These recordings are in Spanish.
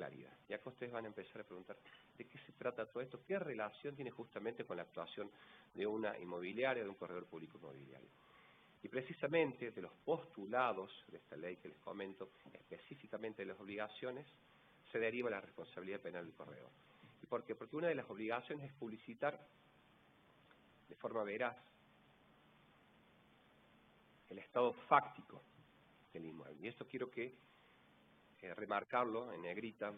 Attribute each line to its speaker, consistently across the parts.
Speaker 1: claridad. Y acá ustedes van a empezar a preguntar de qué se trata todo esto, qué relación tiene justamente con la actuación de una inmobiliaria, de un corredor público inmobiliario. Y precisamente de los postulados de esta ley que les comento, específicamente de las obligaciones, se deriva la responsabilidad penal del corredor. ¿Y por qué? Porque una de las obligaciones es publicitar de forma veraz el estado fáctico del inmueble. Y esto quiero que remarcarlo en negrita.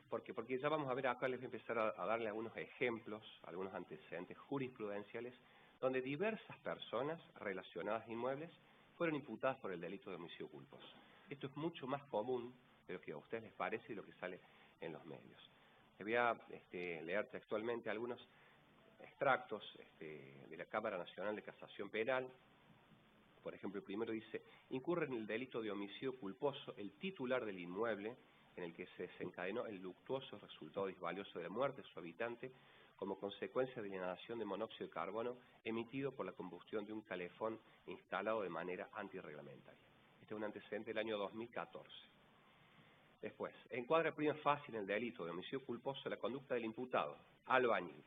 Speaker 1: Porque ya vamos a ver acá, les voy a empezar a darle algunos ejemplos, algunos antecedentes jurisprudenciales, donde diversas personas relacionadas a inmuebles fueron imputadas por el delito de homicidio culposo. Esto es mucho más común de lo que a ustedes les parece y lo que sale en los medios. Les voy a leer textualmente algunos extractos de la Cámara Nacional de Casación Penal. Por ejemplo, el primero dice: incurre en el delito de homicidio culposo el titular del inmueble en el que se desencadenó el luctuoso resultado disvalioso de la muerte de su habitante como consecuencia de la inhalación de monóxido de carbono emitido por la combustión de un calefón instalado de manera antirreglamentaria. Este es un antecedente del año 2014. Después, encuadra prima facie en el delito de homicidio culposo la conducta del imputado, albañil,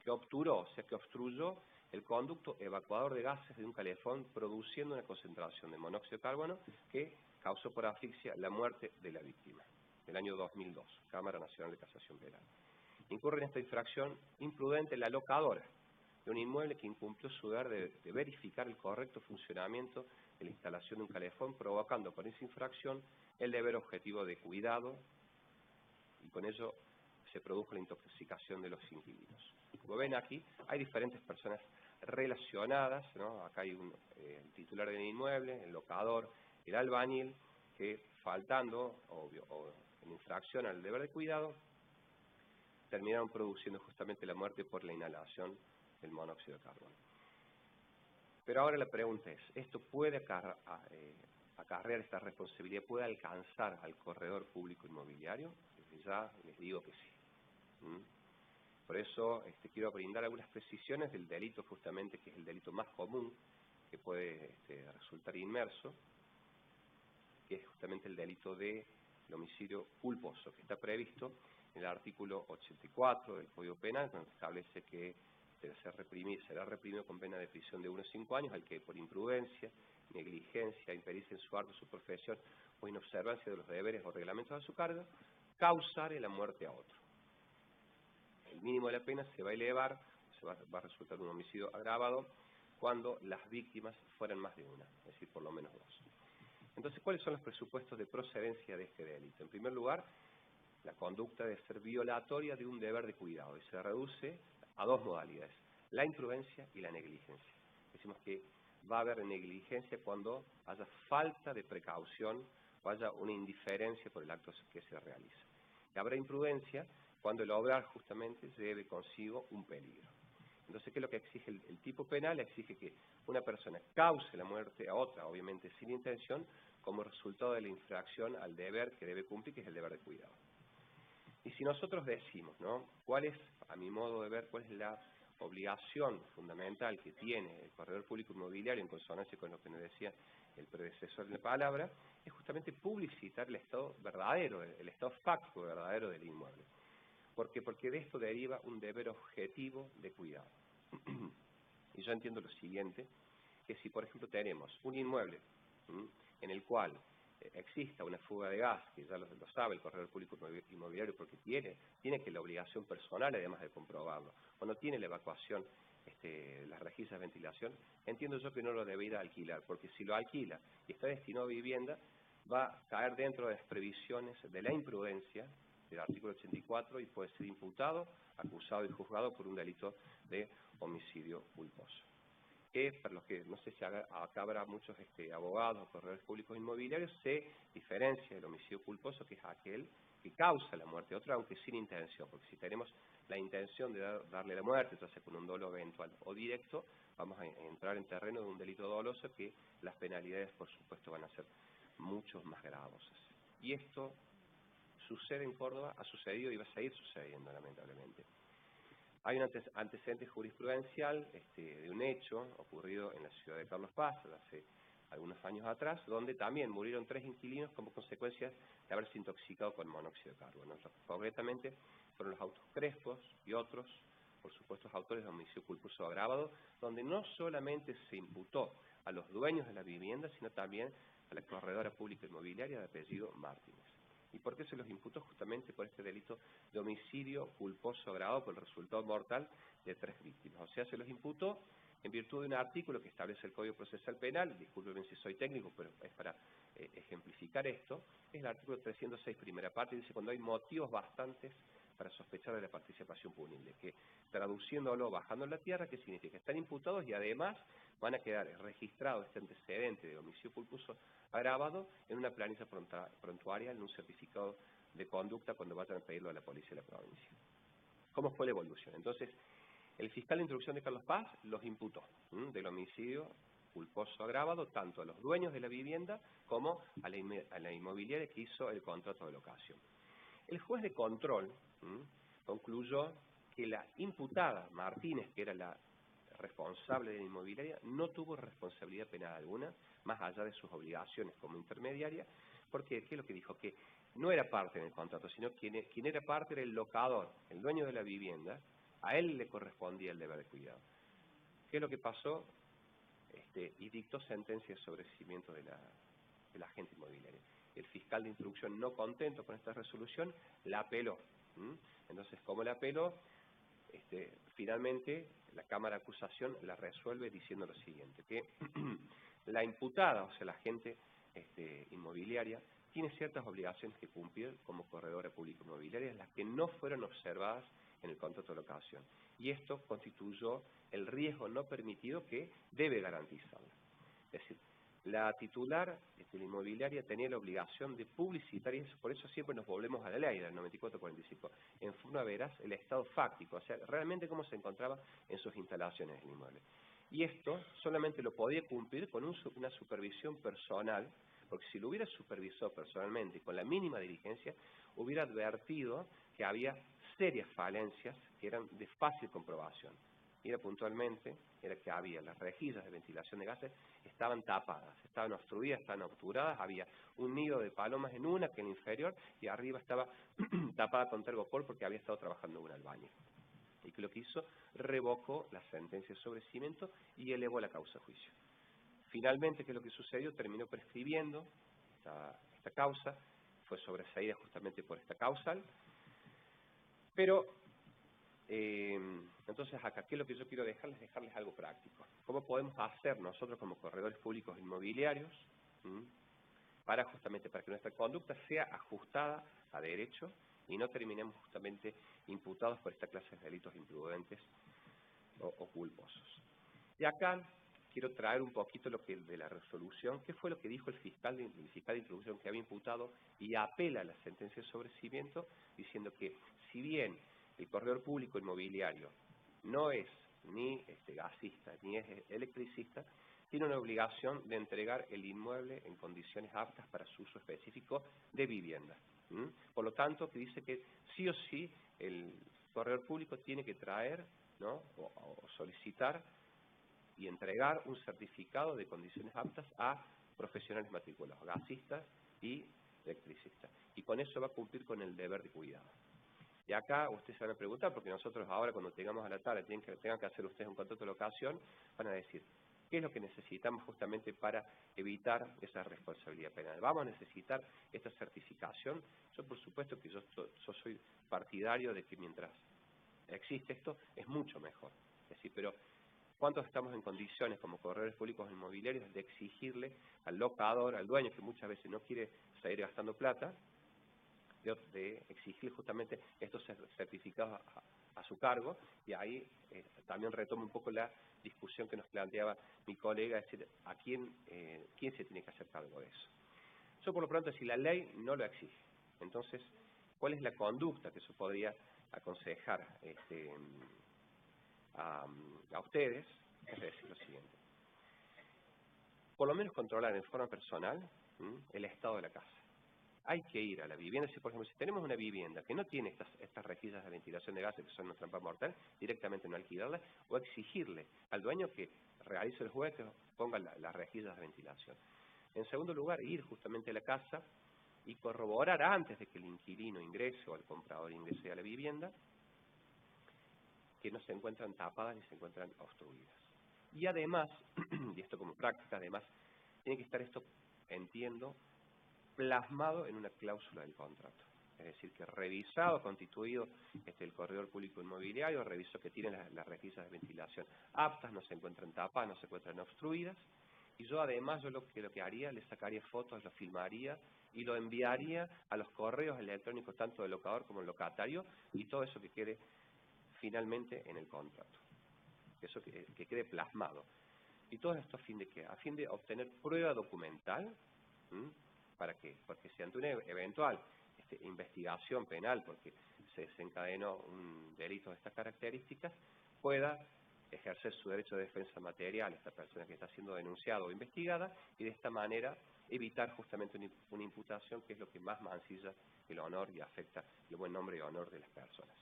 Speaker 1: que obturó, o sea que obstruyó el conducto evacuador de gases de un calefón produciendo una concentración de monóxido de carbono que causó por asfixia la muerte de la víctima. Del año 2002, Cámara Nacional de Casación Penal. Incurre en esta infracción imprudente la locadora de un inmueble que incumplió su deber de verificar el correcto funcionamiento de la instalación de un calefón, provocando con esa infracción el deber objetivo de cuidado, y con ello se produjo la intoxicación de los inquilinos. Como ven aquí, hay diferentes personas relacionadas, ¿no? Acá hay el titular del inmueble, el locador, el albañil, que faltando o en infracción al deber de cuidado, terminaron produciendo justamente la muerte por la inhalación del monóxido de carbono. Pero ahora la pregunta es, ¿esto puede acarrear esta responsabilidad, puede alcanzar al corredor público inmobiliario? Desde ya les digo que sí. Por eso quiero brindar algunas precisiones del delito justamente, que es el delito más común que puede resultar inmerso, que es justamente el delito de homicidio culposo, que está previsto en el artículo 84 del Código Penal, donde establece que será reprimido con pena de prisión de 1 a 5 años al que por imprudencia, negligencia, impericia en su arte o su profesión o inobservancia de los deberes o reglamentos a su cargo, causare la muerte a otro. El mínimo de la pena se va a elevar, va a resultar un homicidio agravado cuando las víctimas fueran más de una, es decir, por lo menos 2. Entonces, ¿cuáles son los presupuestos de procedencia de este delito? En primer lugar, la conducta debe ser violatoria de un deber de cuidado y se reduce a 2 modalidades, la imprudencia y la negligencia. Decimos que va a haber negligencia cuando haya falta de precaución o haya una indiferencia por el acto que se realiza. Y habrá imprudencia cuando el obrar justamente lleve consigo un peligro. Entonces, ¿qué es lo que exige el tipo penal? Exige que una persona cause la muerte a otra, obviamente sin intención, como resultado de la infracción al deber que debe cumplir, que es el deber de cuidado. Y si nosotros decimos, ¿no?, ¿cuál es, a mi modo de ver, cuál es la obligación fundamental que tiene el corredor público inmobiliario en consonancia con lo que nos decía el predecesor de la palabra? Es justamente publicitar el estado verdadero, el estado fáctico verdadero del inmueble. ¿Por qué? Porque de esto deriva un deber objetivo de cuidado. Y yo entiendo lo siguiente, que si por ejemplo tenemos un inmueble en el cual exista una fuga de gas, que ya lo sabe el corredor público inmobiliario porque tiene que la obligación personal además de comprobarlo, o no tiene la evacuación, las rejillas de ventilación, entiendo yo que no lo debe ir a alquilar, porque si lo alquila y está destinado a vivienda, va a caer dentro de las previsiones de la imprudencia del artículo 84 y puede ser imputado, acusado y juzgado por un delito de homicidio culposo. Que, para los que no sé si acá habrá muchos abogados o corredores públicos inmobiliarios, se diferencia del homicidio culposo, que es aquel que causa la muerte de otro, aunque sin intención, porque si tenemos la intención de darle la muerte, entonces con un dolo eventual o directo, vamos a entrar en terreno de un delito doloso que las penalidades, por supuesto, van a ser mucho más gravosas. Y esto sucede en Córdoba, ha sucedido y va a seguir sucediendo, lamentablemente. Hay un antecedente jurisprudencial de un hecho ocurrido en la ciudad de Carlos Paz hace algunos años atrás, donde también murieron 3 inquilinos como consecuencia de haberse intoxicado con monóxido de carbono. Concretamente, fueron los autos Crespos y otros, por supuesto, los autores de homicidio culposo agravado, donde no solamente se imputó a los dueños de la vivienda, sino también a la corredora pública inmobiliaria de apellido Martínez. ¿Y por qué se los imputó? Justamente por este delito de homicidio culposo agravado por el resultado mortal de 3 víctimas. O sea, se los imputó en virtud de un artículo que establece el Código Procesal Penal, discúlpenme si soy técnico, pero es para ejemplificar esto, es el artículo 306, primera parte, dice cuando hay motivos bastantes para sospechar de la participación punible, que traduciéndolo, bajando en la tierra, ¿qué significa? Están imputados y además van a quedar registrados este antecedente de homicidio culposo agravado en una planilla prontuaria, en un certificado de conducta cuando vayan a pedirlo a la policía de la provincia. ¿Cómo fue la evolución? Entonces, el fiscal de instrucción de Carlos Paz los imputó del homicidio culposo agravado tanto a los dueños de la vivienda como a la inmobiliaria que hizo el contrato de locación. El juez de control concluyó que la imputada Martínez, que era la responsable de la inmobiliaria, no tuvo responsabilidad penal alguna, más allá de sus obligaciones como intermediaria, porque ¿qué es lo que dijo? Que no era parte en el contrato, sino quien era parte era el locador, el dueño de la vivienda, a él le correspondía el deber de cuidado. ¿Qué es lo que pasó? Y dictó sentencia de sobreseimiento de la agente inmobiliaria. El fiscal de instrucción, no contento con esta resolución, la apeló. Entonces, como la apeló, finalmente la Cámara de Acusación la resuelve diciendo lo siguiente, que la imputada, o sea, la agente inmobiliaria, tiene ciertas obligaciones que cumplir como corredora pública inmobiliaria, las que no fueron observadas en el contrato de locación. Y esto constituyó el riesgo no permitido que debe garantizarla. Es decir, la titular de la inmobiliaria tenía la obligación de publicitar, y por eso siempre nos volvemos a la ley del 9445, en forma veraz el estado fáctico, o sea, realmente cómo se encontraba en sus instalaciones el inmueble. Y esto solamente lo podía cumplir con una supervisión personal, porque si lo hubiera supervisado personalmente con la mínima diligencia, hubiera advertido que había serias falencias que eran de fácil comprobación. Era puntualmente, era que había las rejillas de ventilación de gases, estaban tapadas, estaban obstruidas, estaban obturadas, había un nido de palomas en una, que en la inferior, y arriba estaba tapada con tergopol porque había estado trabajando en un albañil. Y que lo que hizo, revocó la sentencia de sobreseimiento y elevó la causa a juicio. Finalmente, ¿qué es lo que sucedió? Terminó prescribiendo esta causa, fue sobreseída justamente por esta causal, pero entonces acá, ¿qué es lo que yo quiero dejarles? Dejarles algo práctico. ¿Cómo podemos hacer nosotros como corredores públicos inmobiliarios para que nuestra conducta sea ajustada a derecho y no terminemos justamente imputados por esta clase de delitos imprudentes o culposos? Y acá quiero traer un poquito lo que de la resolución, qué fue lo que dijo el fiscal de instrucción que había imputado y apela a la sentencia de sobreseimiento, diciendo que si bien el corredor público inmobiliario no es ni gasista ni es electricista, tiene una obligación de entregar el inmueble en condiciones aptas para su uso específico de vivienda. Por lo tanto, que dice que sí o sí el corredor público tiene que traer, ¿no?, o solicitar y entregar un certificado de condiciones aptas a profesionales matriculados, gasistas y electricistas. Y con eso va a cumplir con el deber de cuidado. Y acá ustedes se van a preguntar, porque nosotros ahora cuando tengamos a la tarde, tengan que hacer ustedes un contrato de locación, van a decir, ¿qué es lo que necesitamos justamente para evitar esa responsabilidad penal? ¿Vamos a necesitar esta certificación? Yo por supuesto que yo soy partidario de que mientras existe esto, es mucho mejor. Es decir, pero ¿cuántos estamos en condiciones como corredores públicos inmobiliarios de exigirle al locador, al dueño que muchas veces no quiere seguir gastando plata, de exigir justamente estos certificados a su cargo? Y ahí también retomo un poco la discusión que nos planteaba mi colega, es decir, ¿a quién se tiene que hacer cargo de eso? Yo por lo pronto, si la ley no lo exige, entonces, ¿cuál es la conducta que yo podría aconsejar a ustedes? Es decir, lo siguiente. Por lo menos controlar en forma personal el estado de la casa. hay que ir a la vivienda. Si, por ejemplo, si tenemos una vivienda que no tiene estas rejillas de ventilación de gases, que son una trampa mortal, directamente no alquilarla, o exigirle al dueño que realice el hueco, ponga las rejillas de ventilación. En segundo lugar, ir justamente a la casa y corroborar antes de que el inquilino ingrese o el comprador ingrese a la vivienda, que no se encuentran tapadas ni se encuentran obstruidas. Y además, y esto como práctica, además, tiene que estar esto, entiendo, plasmado en una cláusula del contrato. Es decir, que revisado, constituido el corredor público inmobiliario, revisó que tienen las rejillas de ventilación aptas, no se encuentran tapadas, no se encuentran obstruidas. Y yo además, lo que haría, le sacaría fotos, lo filmaría y lo enviaría a los correos electrónicos, tanto del locador como del locatario, y todo eso que quede finalmente en el contrato. Eso que quede plasmado. ¿Y todo esto a fin de qué? A fin de obtener prueba documental. ¿Para qué? Porque si ante una eventual investigación penal, porque se desencadenó un delito de estas características, pueda ejercer su derecho de defensa material esta persona que está siendo denunciada o investigada, y de esta manera evitar justamente una imputación, que es lo que más mancilla el honor y afecta el buen nombre y honor de las personas.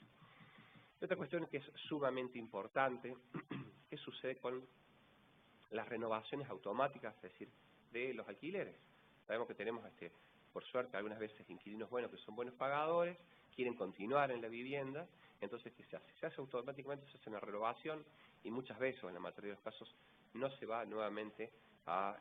Speaker 1: Otra cuestión que es sumamente importante, ¿qué sucede con las renovaciones automáticas, es decir, de los alquileres? Sabemos que tenemos, por suerte, algunas veces inquilinos buenos que son buenos pagadores, quieren continuar en la vivienda, entonces ¿qué se hace? Se hace automáticamente, se hace una renovación, y muchas veces, en la mayoría de los casos, no se va nuevamente a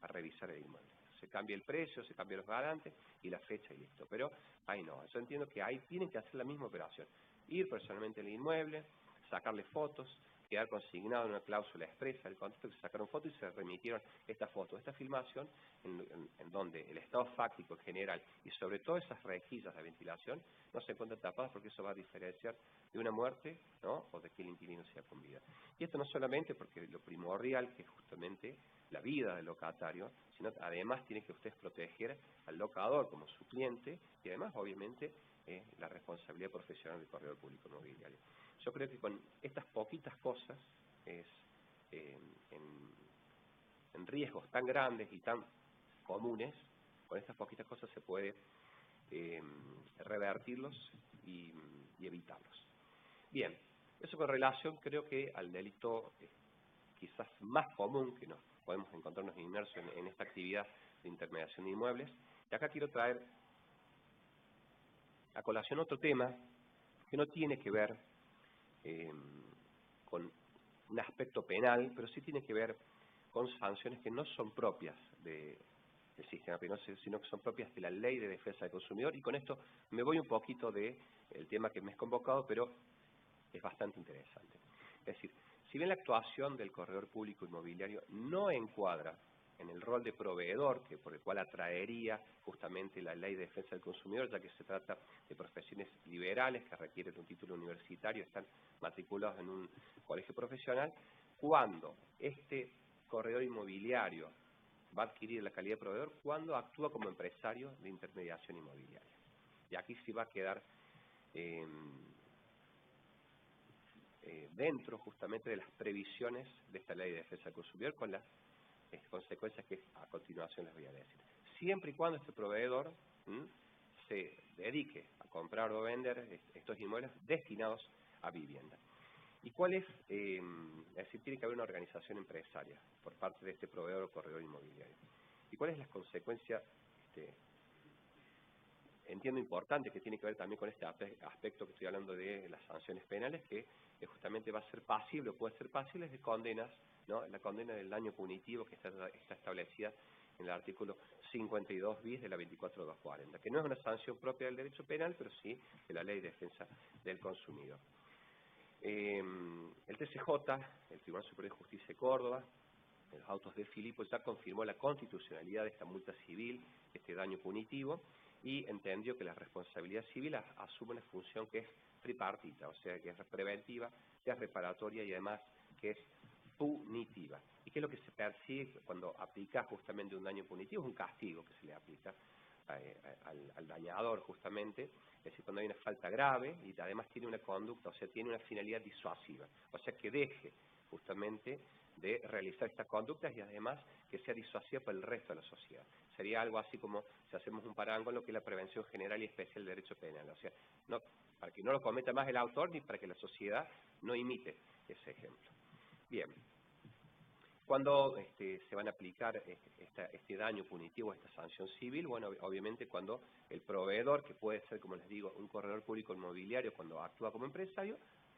Speaker 1: revisar el inmueble. Se cambia el precio, se cambian los garantes y la fecha y listo. Pero ahí no, yo entiendo que ahí tienen que hacer la misma operación. Ir personalmente al inmueble, sacarle fotos, quedar consignado en una cláusula expresa del contrato, que se sacaron fotos y se remitieron esta foto, esta filmación, en donde el estado fáctico en general y sobre todo esas rejillas de ventilación no se encuentran tapadas, porque eso va a diferenciar de una muerte, ¿no?, o de que el inquilino sea con vida. Y esto no solamente porque lo primordial, que es justamente la vida del locatario, sino además tiene que usted proteger al locador como su cliente, y además obviamente la responsabilidad profesional del corredor público inmobiliario. Yo creo que con estas poquitas cosas, en riesgos tan grandes y tan comunes, con estas poquitas cosas se puede revertirlos y evitarlos. Bien, eso con relación, creo que al delito quizás más común que nos podemos encontrarnos inmersos en esta actividad de intermediación de inmuebles. Y acá quiero traer a colación otro tema que no tiene que ver con un aspecto penal, pero sí tiene que ver con sanciones que no son propias del sistema penal, sino que son propias de la Ley de Defensa del Consumidor. Y con esto me voy un poquito del tema que me he convocado, pero es bastante interesante. Es decir, si bien la actuación del corredor público inmobiliario no encuadra en el rol de proveedor, por el cual atraería justamente la Ley de Defensa del Consumidor, ya que se trata de profesiones liberales que requieren un título universitario, están matriculados en un colegio profesional, cuando este corredor inmobiliario va a adquirir la calidad de proveedor, cuando actúa como empresario de intermediación inmobiliaria. Y aquí sí va a quedar dentro justamente de las previsiones de esta Ley de Defensa del Consumidor, con las consecuencias que a continuación les voy a decir. Siempre y cuando este proveedor se dedique a comprar o vender estos inmuebles destinados a vivienda. ¿Y cuál es? Es decir, tiene que haber una organización empresaria por parte de este proveedor o corredor inmobiliario. ¿Y cuál es la consecuencia? Entiendo importante, que tiene que ver también con este aspecto que estoy hablando de las sanciones penales, que justamente va a ser pasible, o puede ser pasible de condenas, ¿no? La condena del daño punitivo que está establecida en el artículo 52 bis de la 24240, que no es una sanción propia del derecho penal, pero sí de la Ley de Defensa del Consumidor. El TCJ, el Tribunal Superior de Justicia de Córdoba, en los autos de Filipo, ya confirmó la constitucionalidad de esta multa civil, este daño punitivo, y entendió que la responsabilidad civil asume una función que es tripartita, o sea, que es preventiva, que es reparatoria y además que es punitiva. ¿Y qué es lo que se persigue cuando aplica justamente un daño punitivo? Es un castigo que se le aplica al dañador justamente, es decir, cuando hay una falta grave y además tiene una conducta, o sea, tiene una finalidad disuasiva, o sea, que deje justamente de realizar estas conductas y además que sea disuasiva para el resto de la sociedad. Sería algo así como si hacemos un parangón con lo que es la prevención general y especial del derecho penal. O sea, no, para que no lo cometa más el autor ni para que la sociedad no imite ese ejemplo. Bien. ¿Cuándo se van a aplicar este daño punitivo, esta sanción civil? Bueno, obviamente cuando el proveedor, que puede ser, como les digo, un corredor público inmobiliario, cuando actúa como empresario,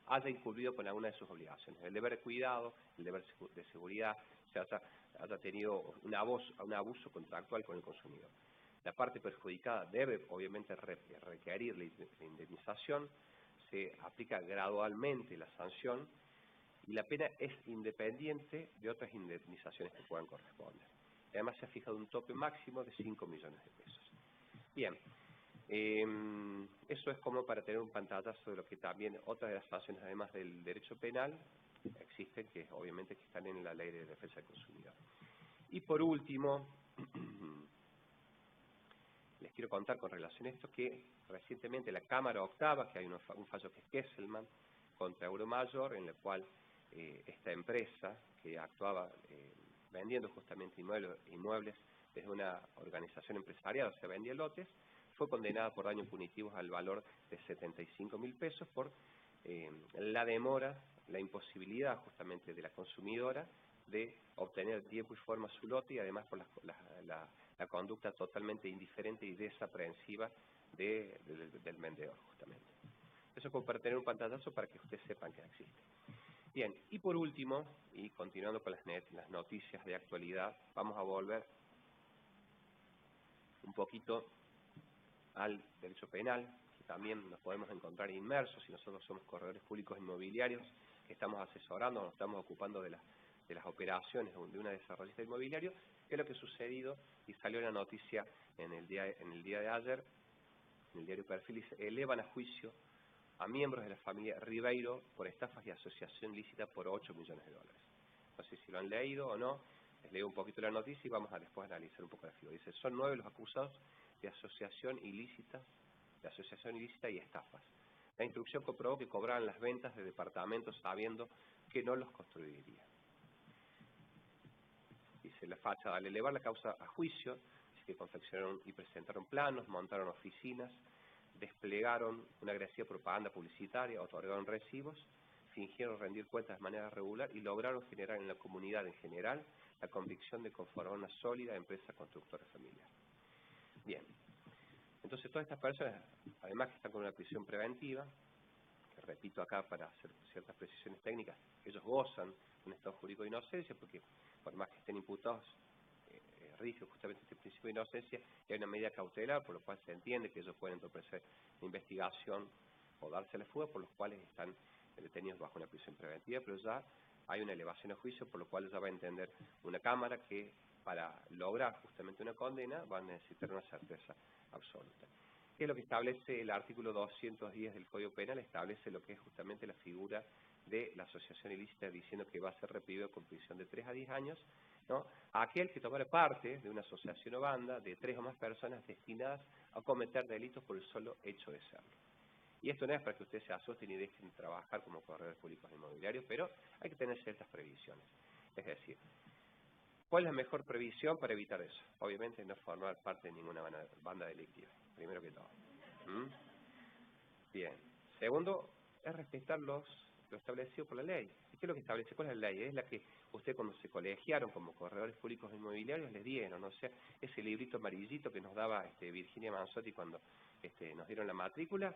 Speaker 1: haya incurrido con alguna de sus obligaciones. El deber de cuidado, el deber de seguridad, o sea, haya tenido un abuso contractual con el consumidor. La parte perjudicada debe, obviamente, requerir la indemnización, se aplica gradualmente la sanción, y la pena es independiente de otras indemnizaciones que puedan corresponder. Además se ha fijado un tope máximo de 5 millones de pesos. Bien, eso es como para tener un pantallazo de lo que también otras de las sanciones, además del derecho penal, existen, que obviamente que están en la Ley de Defensa del Consumidor. Y por último, les quiero contar con relación a esto que recientemente la Cámara Octava, que hay un fallo que es Kesselman contra Euromayor, en el cual esta empresa que actuaba vendiendo justamente inmuebles desde una organización empresarial, o sea, vendía lotes, fue condenada por daños punitivos al valor de 75.000 pesos por la demora, la imposibilidad justamente de la consumidora de obtener tiempo y forma su lote y además por la conducta totalmente indiferente y desaprensiva del vendedor justamente. Eso es como para tener un pantallazo para que ustedes sepan que existe. Bien, y por último, y continuando con las noticias de actualidad, vamos a volver un poquito al derecho penal, que también nos podemos encontrar inmersos si nosotros somos corredores públicos inmobiliarios, que estamos asesorando, nos estamos ocupando de las operaciones de una desarrollista inmobiliario, que es lo que ha sucedido y salió la noticia en el día de ayer, en el diario Perfil, y se elevan a juicio a miembros de la familia Ribeiro por estafas y asociación ilícita por 8 millones de dólares. No sé si lo han leído o no, les leo un poquito la noticia y vamos a después analizar un poco la figura. Dice, son 9 los acusados de asociación ilícita y estafas. La instrucción comprobó que cobraban las ventas de departamentos sabiendo que no los construiría. Dice la fachada, al elevar la causa a juicio, dice que confeccionaron y presentaron planos, montaron oficinas, desplegaron una agresiva propaganda publicitaria, otorgaron recibos, fingieron rendir cuentas de manera regular y lograron generar en la comunidad en general la convicción de conformar una sólida empresa constructora familiar. Bien, entonces todas estas personas, además que están con una prisión preventiva, que repito acá para hacer ciertas precisiones técnicas, ellos gozan de un estado jurídico de inocencia, porque por más que estén imputados, rige justamente este principio de inocencia, y hay una medida cautelar, por lo cual se entiende que ellos pueden entorpecer la investigación o darse la fuga, por los cuales están detenidos bajo una prisión preventiva, pero ya hay una elevación a juicio, por lo cual ya va a entender una Cámara que para lograr justamente una condena van a necesitar una certeza absoluta. ¿Qué es lo que establece el artículo 210 del Código Penal? Establece lo que es justamente la figura de la asociación ilícita, diciendo que va a ser reprimido con prisión de 3 a 10 años, ¿no?, a aquel que tomara parte de una asociación o banda de 3 o más personas destinadas a cometer delitos por el solo hecho de serlo. Y esto no es para que ustedes se asusten y dejen de trabajar como corredores públicos inmobiliarios, pero hay que tener ciertas previsiones. Es decir, ¿cuál es la mejor previsión para evitar eso? Obviamente no formar parte de ninguna banda delictiva, primero que todo. Bien. Segundo, es respetar lo establecido por la ley. ¿Y qué es lo que establece? ¿Cuál es la ley? Es la que usted cuando se colegiaron como corredores públicos inmobiliarios les dieron, o sea, ese librito amarillito que nos daba Virginia Manzotti cuando nos dieron la matrícula.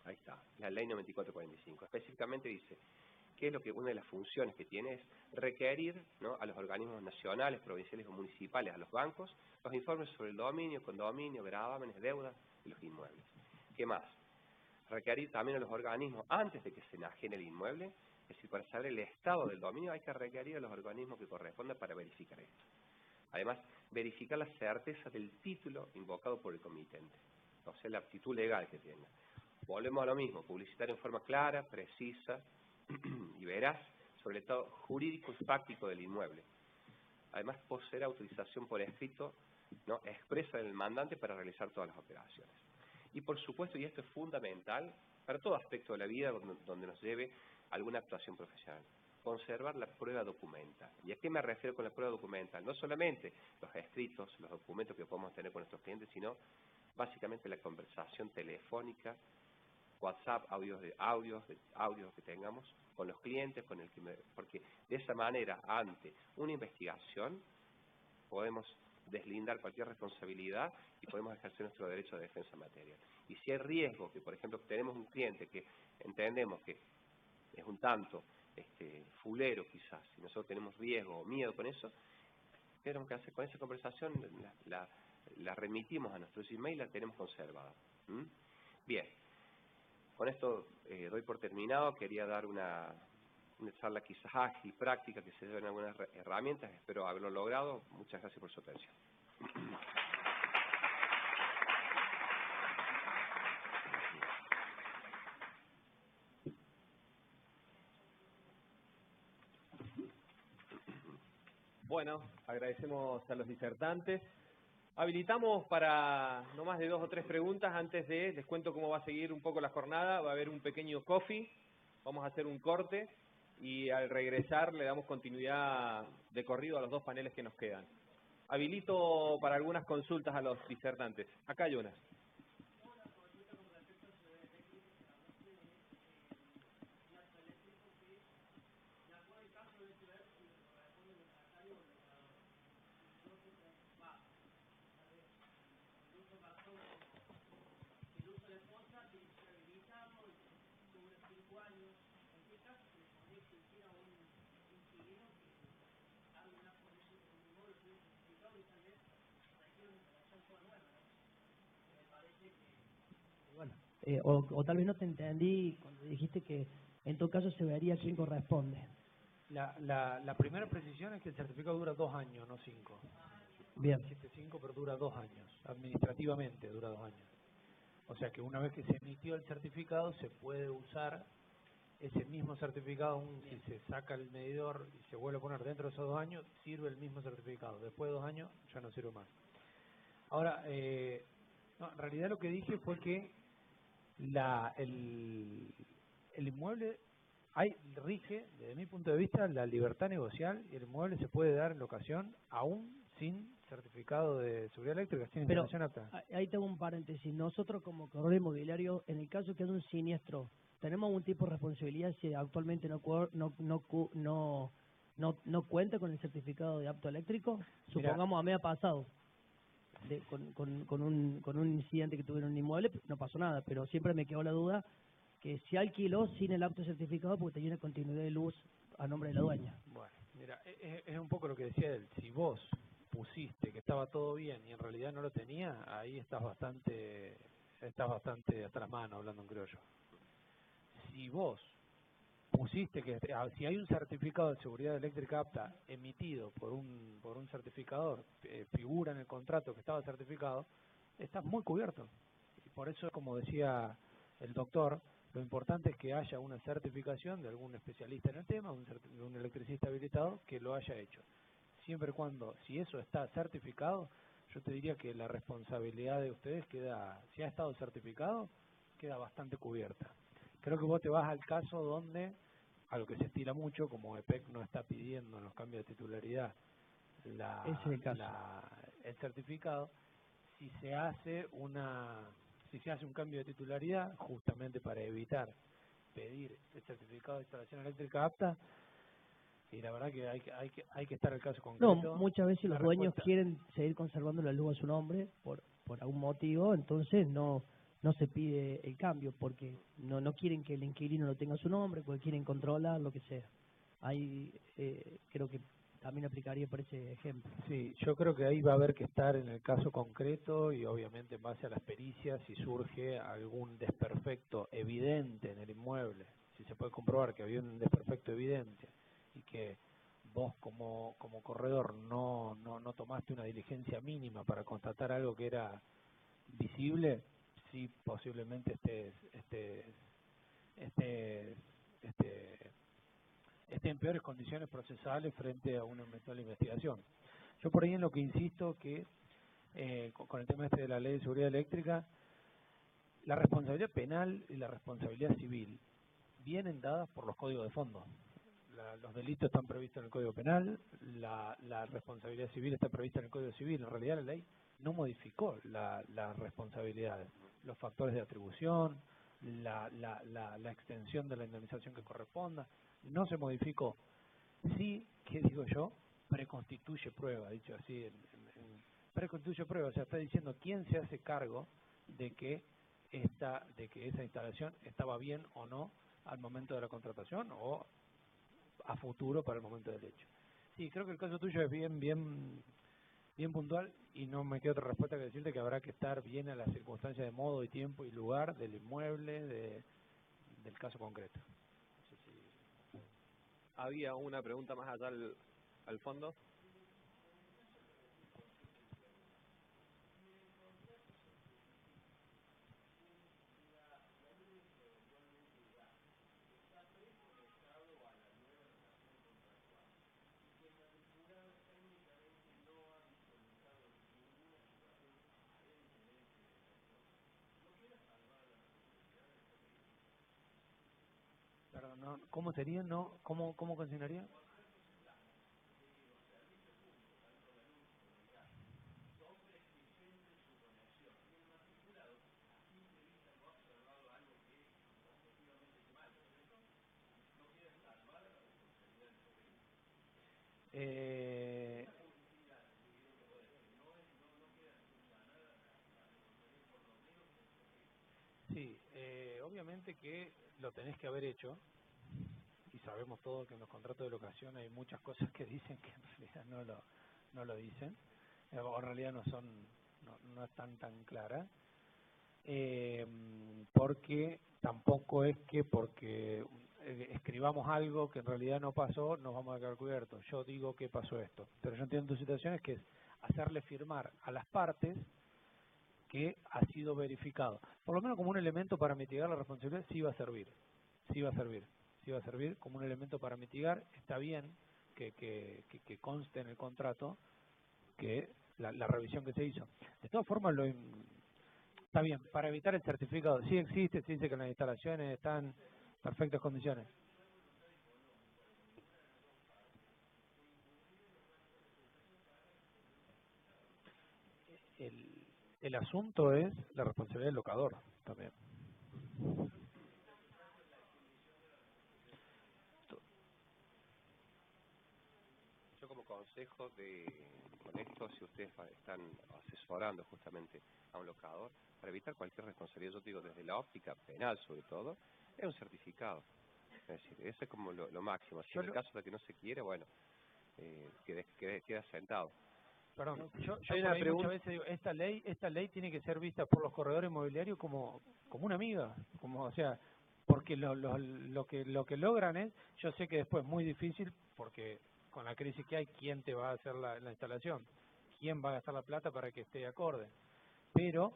Speaker 1: Ahí está, la ley 9445. Específicamente dice que es lo que una de las funciones que tiene es requerir, ¿no?, a los organismos nacionales, provinciales o municipales, a los bancos, los informes sobre el dominio, condominio, gravámenes, deudas y los inmuebles. ¿Qué más? Requerir también a los organismos, antes de que se enajene el inmueble, es decir, para saber el estado del dominio hay que requerir a los organismos que correspondan para verificar esto. Además, verificar la certeza del título invocado por el comitente, o sea, la aptitud legal que tenga. Volvemos a lo mismo, publicitar en forma clara, precisa y veraz sobre el estado jurídico y fáctico del inmueble. Además, poseer autorización por escrito, ¿no?, expresa del mandante para realizar todas las operaciones. Y por supuesto, y esto es fundamental, para todo aspecto de la vida donde nos lleve alguna actuación profesional, conservar la prueba documental. ¿Y a qué me refiero con la prueba documental? No solamente los escritos, los documentos que podemos tener con nuestros clientes, sino básicamente la conversación telefónica, WhatsApp, audios que tengamos con los clientes, porque de esa manera, ante una investigación, podemos deslindar cualquier responsabilidad y podemos ejercer nuestro derecho de defensa material. Y si hay riesgo, que por ejemplo tenemos un cliente que entendemos que es un tanto fulero quizás, si nosotros tenemos riesgo o miedo con eso, ¿qué tenemos que hacer con esa conversación? La remitimos a nuestro Gmail y la tenemos conservada. Bien, con esto doy por terminado. Quería dar una charla quizás ágil, práctica, que se den algunas herramientas. Espero haberlo logrado. Muchas gracias por su atención.
Speaker 2: Bueno, agradecemos a los disertantes. Habilitamos para no más de 2 o 3 preguntas. Antes les cuento cómo va a seguir un poco la jornada. Va a haber un pequeño coffee, vamos a hacer un corte y al regresar le damos continuidad de corrido a los 2 paneles que nos quedan. Habilito para algunas consultas a los disertantes. Acá hay una.
Speaker 3: Bueno, o tal vez no te entendí cuando dijiste que en todo caso se vería quién corresponde.
Speaker 4: La primera precisión es que el certificado dura 2 años, no 5.
Speaker 3: Bien.
Speaker 4: 7.5, pero dura 2 años. Administrativamente dura 2 años. O sea que una vez que se emitió el certificado, se puede usar ese mismo certificado, aún si se saca el medidor y se vuelve a poner dentro de esos 2 años, sirve el mismo certificado. Después de 2 años ya no sirve más. Ahora, no, en realidad lo que dije fue que el inmueble rige, desde mi punto de vista, la libertad negocial, y el inmueble se puede dar en locación aún sin certificado de seguridad eléctrica, sin instalación apta.
Speaker 3: Ahí tengo un paréntesis. Nosotros como corredor inmobiliario, en el caso que haya un siniestro, ¿tenemos algún tipo de responsabilidad si actualmente no cuenta con el certificado de apto eléctrico? Supongamos, a mí ha pasado. Con un incidente que tuvieron en un inmueble, no pasó nada, pero siempre me quedó la duda que se alquiló sin el apto certificado porque tenía una continuidad de luz a nombre de la dueña.
Speaker 4: Bueno, mira, es un poco lo que decía él. Si vos pusiste que estaba todo bien y en realidad no lo tenía, ahí estás bastante hasta las manos, hablando en criollo. Si vos pusiste que si hay un certificado de seguridad eléctrica apta emitido por un certificador, figura en el contrato que estaba certificado, estás muy cubierto. Y por eso, como decía el doctor, lo importante es que haya una certificación de algún especialista en el tema, un electricista habilitado que lo haya hecho. Siempre y cuando, si eso está certificado, yo te diría que la responsabilidad de ustedes queda, si ha estado certificado, queda bastante cubierta. Creo que vos te vas al caso donde, a lo que se estila mucho, como EPEC no está pidiendo en los cambios de titularidad el certificado, si se hace un cambio de titularidad, justamente para evitar pedir el certificado de instalación eléctrica apta, y la verdad que hay que estar al caso concreto.
Speaker 3: No, muchas veces los dueños quieren seguir conservando la luz a su nombre por algún motivo, entonces no se pide el cambio porque no quieren que el inquilino lo tenga a su nombre, porque quieren controlar lo que sea. Ahí creo que también aplicaría por ese ejemplo.
Speaker 4: Sí, yo creo que ahí va a haber que estar en el caso concreto y obviamente en base a las pericias, si surge algún desperfecto evidente en el inmueble, si se puede comprobar que había un desperfecto evidente y que vos como corredor no tomaste una diligencia mínima para constatar algo que era visible, sí posiblemente esté en peores condiciones procesales frente a una eventual investigación. Yo por ahí en lo que insisto que con el tema de la ley de seguridad eléctrica, la responsabilidad penal y la responsabilidad civil vienen dadas por los códigos de fondo. los delitos están previstos en el Código Penal, la responsabilidad civil está prevista en el Código Civil. En realidad la ley no modificó las responsabilidades, los factores de atribución, la extensión de la indemnización que corresponda, no se modificó. Sí, ¿qué digo yo? Preconstituye prueba, dicho así, preconstituye prueba, o sea, está diciendo quién se hace cargo de que esa instalación estaba bien o no al momento de la contratación o a futuro para el momento del hecho. Sí, creo que el caso tuyo es bien puntual y no me queda otra respuesta que decirte que habrá que estar bien a las circunstancias de modo y tiempo y lugar del inmueble, del caso concreto. No sé si...
Speaker 2: ¿Había una pregunta más allá al fondo?
Speaker 4: Perdón, no, ¿cómo sería? No, ¿cómo consignaría? Sí, obviamente que lo tenés que haber hecho, y sabemos todos que en los contratos de locación hay muchas cosas que dicen que en realidad no lo dicen, o en realidad no están tan claras, porque tampoco es que porque escribamos algo que en realidad no pasó, nos vamos a quedar cubiertos. Yo digo que pasó esto, pero yo entiendo tu situación, es que es hacerle firmar a las partes que ha sido verificado. Por lo menos como un elemento para mitigar la responsabilidad sí va a servir como un elemento para mitigar. Está bien que conste en el contrato que la revisión que se hizo. De todas formas, está bien, para evitar el certificado, sí existe, sí dice que las instalaciones están en perfectas condiciones. El asunto es la responsabilidad del locador también.
Speaker 1: Yo como consejo con esto, si ustedes están asesorando justamente a un locador, para evitar cualquier responsabilidad, yo digo desde la óptica penal sobre todo, es un certificado. Es decir, eso es como lo máximo. Si en el caso de que no se quiere, bueno, queda sentado.
Speaker 4: Perdón, yo muchas veces digo, esta ley tiene que ser vista por los corredores inmobiliarios como una amiga, o sea, porque lo que logran es, yo sé que después es muy difícil porque con la crisis que hay, ¿quién te va a hacer la instalación? ¿Quién va a gastar la plata para que esté acorde? Pero,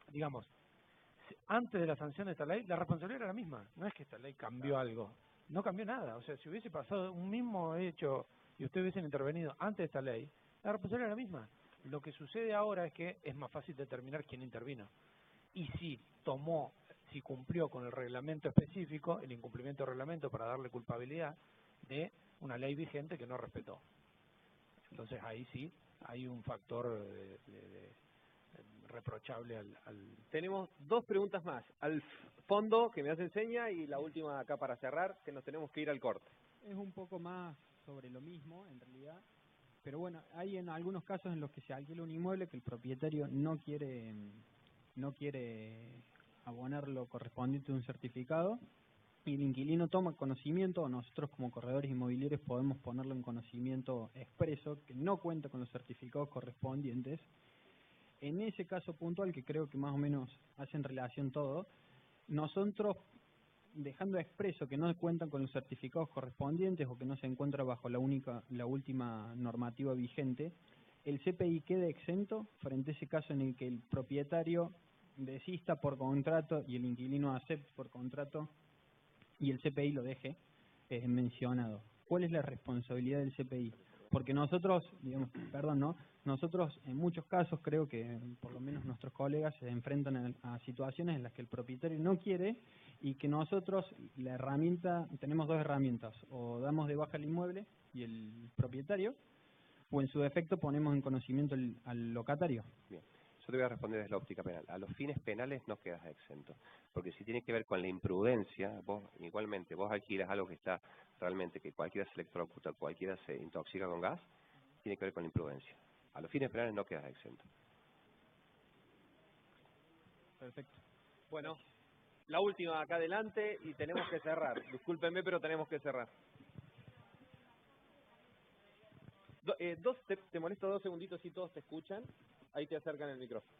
Speaker 4: digamos, antes de la sanción de esta ley, la responsabilidad era la misma. No es que esta ley cambió algo, no cambió nada. O sea, si hubiese pasado un mismo hecho y ustedes hubiesen intervenido antes de esta ley, la responsabilidad era la misma. Lo que sucede ahora es que es más fácil determinar quién intervino. Y si cumplió con el reglamento específico, el incumplimiento del reglamento para darle culpabilidad de una ley vigente que no respetó. Entonces ahí sí hay un factor reprochable al...
Speaker 2: Tenemos dos preguntas más. Al fondo, que me hacen seña, y la última acá para cerrar, que nos tenemos que ir al corte.
Speaker 5: Es un poco más sobre lo mismo, en realidad. Pero bueno, hay en algunos casos en los que se alquila un inmueble que el propietario no quiere abonar lo correspondiente a un certificado, y el inquilino toma conocimiento, o nosotros como corredores inmobiliarios podemos ponerlo en conocimiento expreso, que no cuenta con los certificados correspondientes. En ese caso puntual, que creo que más o menos hace en relación todo, nosotros, dejando expreso que no cuentan con los certificados correspondientes o que no se encuentra bajo la última normativa vigente, el CPI queda exento frente a ese caso en el que el propietario desista por contrato y el inquilino acepte por contrato y el CPI lo deje mencionado. ¿Cuál es la responsabilidad del CPI? porque nosotros, digamos, perdón, ¿no? Nosotros en muchos casos creo que por lo menos nuestros colegas se enfrentan a situaciones en las que el propietario no quiere y que nosotros la herramienta, tenemos dos herramientas, o damos de baja el inmueble y el propietario, o en su defecto ponemos en conocimiento al locatario.
Speaker 1: Bien. Yo te voy a responder desde la óptica penal. A los fines penales no quedas exento, porque si tiene que ver con la imprudencia, vos igualmente, vos alquilas algo que está realmente, que cualquiera se electrocuta, cualquiera se intoxica con gas, tiene que ver con la imprudencia. A los fines penales no quedas exento.
Speaker 2: Perfecto. Bueno, la última acá adelante y tenemos que cerrar. Discúlpenme, pero tenemos que cerrar. Te molesto 2 segunditos si todos te escuchan. Ahí te acercan el micrófono.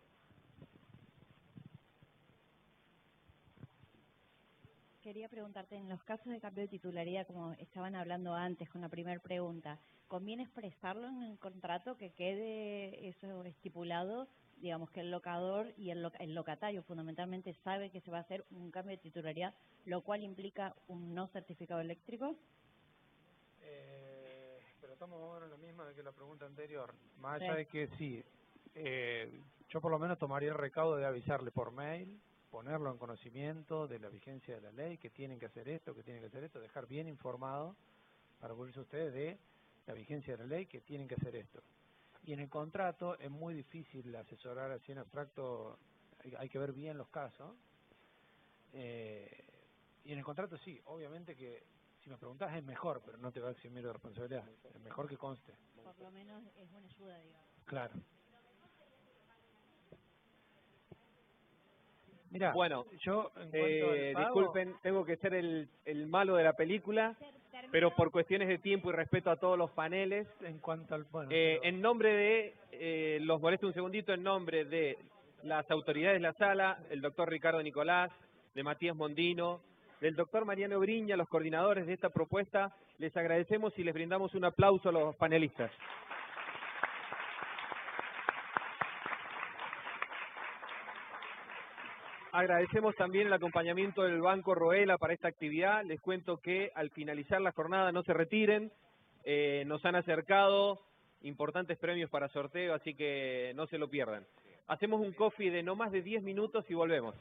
Speaker 6: Quería preguntarte, en los casos de cambio de titularidad, como estaban hablando antes con la primera pregunta, ¿conviene expresarlo en el contrato, que quede eso estipulado? Digamos que el locador y el locatario fundamentalmente sabe que se va a hacer un cambio de titularidad, lo cual implica un no certificado eléctrico.
Speaker 4: Pero estamos más o menos en la misma que la pregunta anterior. Más allá de que sí, yo por lo menos tomaría el recaudo de avisarle por mail, ponerlo en conocimiento de la vigencia de la ley, que tienen que hacer esto, que tienen que hacer esto, dejar bien informado para cubrirse ustedes de la vigencia de la ley, que tienen que hacer esto. Y en el contrato es muy difícil asesorar así en abstracto, hay que ver bien los casos. Y en el contrato sí, obviamente que si me preguntás es mejor, pero no te va a eximir de responsabilidad, es mejor que conste.
Speaker 6: Por lo menos es una ayuda, digamos.
Speaker 4: Claro. Mira,
Speaker 2: bueno,
Speaker 4: yo en cuanto al pago,
Speaker 2: disculpen, tengo que ser el malo de la película, pero por cuestiones de tiempo y respeto a todos los paneles,
Speaker 4: en cuanto al
Speaker 2: en nombre de, los molesto un segundito, en nombre de las autoridades de la sala, el doctor Ricardo Nicolás, de Matías Mondino, del doctor Mariano Briña, los coordinadores de esta propuesta, les agradecemos y les brindamos un aplauso a los panelistas. Agradecemos también el acompañamiento del Banco Roela para esta actividad. Les cuento que al finalizar la jornada no se retiren. Nos han acercado importantes premios para sorteo, así que no se lo pierdan. Hacemos un coffee de no más de 10 minutos y volvemos.